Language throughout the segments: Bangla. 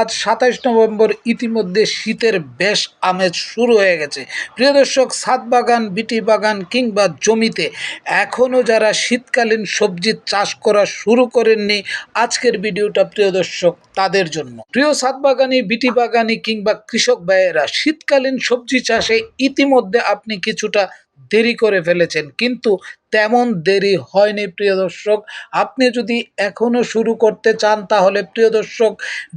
আজ ২৭ নভেম্বর। ইতিমধ্যে শীতের বেশ আমেজ শুরু হয়ে গেছে। প্রিয় দর্শক, ছাদ বাগান, বিটি বাগান কিংবা জমিতে এখনও যারা শীতকালীন সবজি চাষ করা শুরু করেননি, আজকের ভিডিওটা প্রিয় দর্শক তাদের জন্য। প্রিয় ছাদ বাগানি, বিটি বাগানি কিংবা কৃষক ভাইয়েরা, শীতকালীন সবজি চাষে ইতিমধ্যে আপনি কিছুটা দেরি করে ফেলেছেন, কিন্তু তেমন দেরি হয়নি প্রিয় দর্শক। আপনি যদি এখনো শুরু করতে চান তাহলে প্রিয় দর্শক,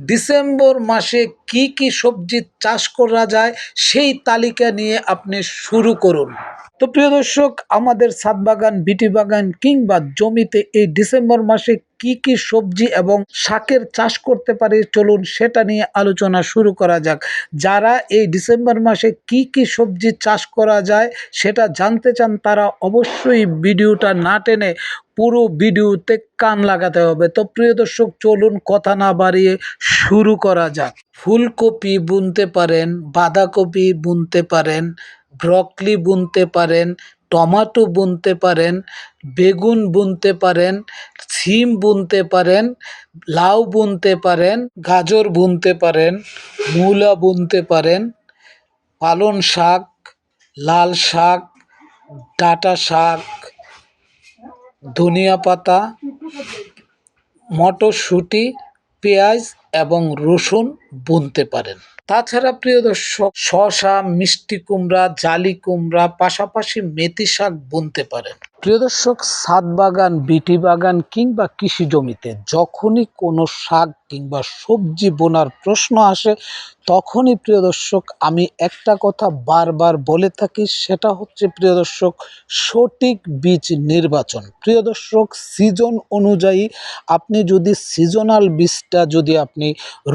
ডিসেম্বর মাসে কি কি সবজি চাষ করা যায় সেই তালিকা নিয়ে আপনি শুরু করুন। তো প্রিয় দর্শক, আমাদের ছাদ বাগান, বিটি বাগান কিংবা জমিতে এই ডিসেম্বর মাসে কি কি সবজি এবং শাকের চাষ করতে পারি, চলুন সেটা নিয়ে আলোচনা শুরু করা যাক। যারা এই ডিসেম্বর মাসে কি কি সবজি চাষ করা যায় সেটা জানতে চান, তারা অবশ্যই ভিডিওটা না টেনে পুরো ভিডিওতে কান লাগাতে হবে। তো প্রিয় দর্শক, চলুন কথা না বাড়িয়ে শুরু করা যাক। ফুলকপি বুনতে পারেন, বাঁধাকপি বুনতে পারেন, ব্রকলি বুনতে পারেন, টমেটো বুনতে পারেন, বেগুন বুনতে পারেন, সিম বুনতে পারেন, লাউ বুনতে পারেন, গাজর বুনতে পারেন, মূলা বুনতে পারেন, পালং শাক, লাল শাক, ডাঁটা শাক, ধনিয়া পাতা, মটরশুঁটি, পেঁয়াজ এবং রসুন বুনতে পারেন। তাছাড়া প্রিয় দর্শক, শসা, মিষ্টি কুমড়া, জালি কুমড়া, পাশাপাশি মেথি শাক বুনতে পারেন। প্রিয় দর্শক, ছাদ বাগান, বিটি বাগান কিংবা কৃষি জমিতে যখনই কোনো শাক কিংবা সবজি বোনার প্রশ্ন আসে, তখনই প্রিয় দর্শক আমি একটা কথা বারবার বলে থাকি, সেটা হচ্ছে প্রিয় দর্শক, সঠিক বীজ নির্বাচন। প্রিয় দর্শক, সিজন অনুযায়ী আপনি যদি সিজনাল বীজটা যদি আপনি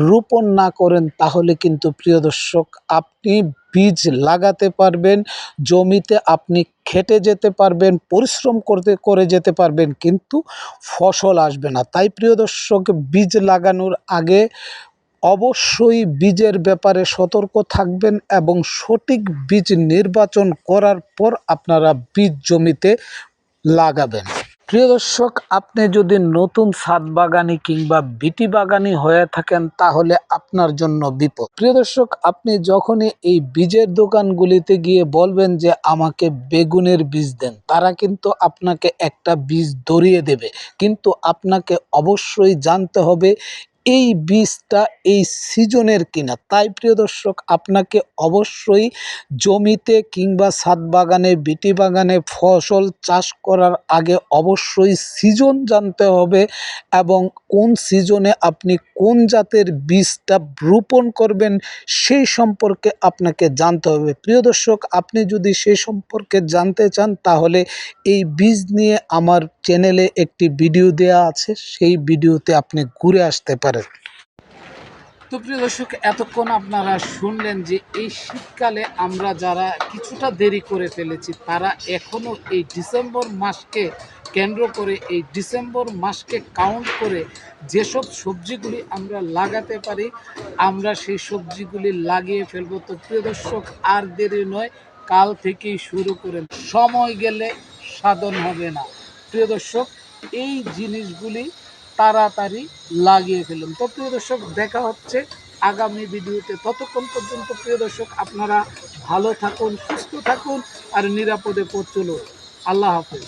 রোপণ না করেন, তাহলে কিন্তু প্রিয় দর্শক আপনি বীজ লাগাতে পারবেন, জমিতে আপনি খেটে যেতে পারবেন, পরিশ্রম করে যেতে পারবেন, কিন্তু ফসল আসবে না। তাই প্রিয় দর্শক, বীজ লাগানোর আগে অবশ্যই বীজের ব্যাপারে সতর্ক থাকবেন এবং সঠিক বীজ নির্বাচন করার পর আপনারা বীজ জমিতে লাগাবেন। প্রিয় দর্শক, আপনি যদি নতুন ছাদ বাগানি কিংবা বিটি বাগানি হয়ে থাকেন, তাহলে আপনার জন্য বিপদ। প্রিয় দর্শক, আপনি যখনই এই বীজের দোকানগুলিতে গিয়ে বলবেন যে আমাকে বেগুনের বীজ দেন, তারা কিন্তু আপনাকে একটা বীজ ধরিয়ে দেবে, কিন্তু আপনাকে অবশ্যই জানতে হবে এই বীজটা এই সিজনের কিনা। তাই প্রিয় দর্শক, আপনাকে অবশ্যই জমিতে কিংবা ছাদ বাগানে, বিটি বাগানে ফসল চাষ করার আগে অবশ্যই সিজন জানতে হবে এবং কোন সিজনে আপনি কোন জাতের বীজটা রোপণ করবেন সেই সম্পর্কে আপনাকে জানতে হবে। প্রিয় দর্শক, আপনি যদি সেই সম্পর্কে জানতে চান, তাহলে এই বীজ নিয়ে আমার চ্যানেলে একটি ভিডিও দেওয়া আছে, সেই ভিডিওতে আপনি ঘুরে আসতে পারেন। তো প্রিয় দর্শক, এতক্ষণ আপনারা শুনলেন যে এই শীতকালে আমরা যারা কিছুটা দেরি করে ফেলেছি, তারা এখনও এই ডিসেম্বর মাসকে কেন্দ্র করে, এই ডিসেম্বর মাসকে কাউন্ট করে যেসব সবজিগুলি আমরা লাগাতে পারি, আমরা সেই সবজিগুলি লাগিয়ে ফেলবো। তো প্রিয় দর্শক, আর দেরি নয়, কাল থেকেই শুরু করেন, সময় গেলে সাধন হবে না। প্রিয় দর্শক, এই জিনিসগুলি তাড়াতাড়ি লাগিয়ে ফেলুন। তো প্রিয় দর্শক, দেখা হচ্ছে আগামী ভিডিওতে। ততক্ষণ পর্যন্ত প্রিয় দর্শক, আপনারা ভালো থাকুন, সুস্থ থাকুন আর নিরাপদে পথ চলুন। আল্লাহ হাফেজ।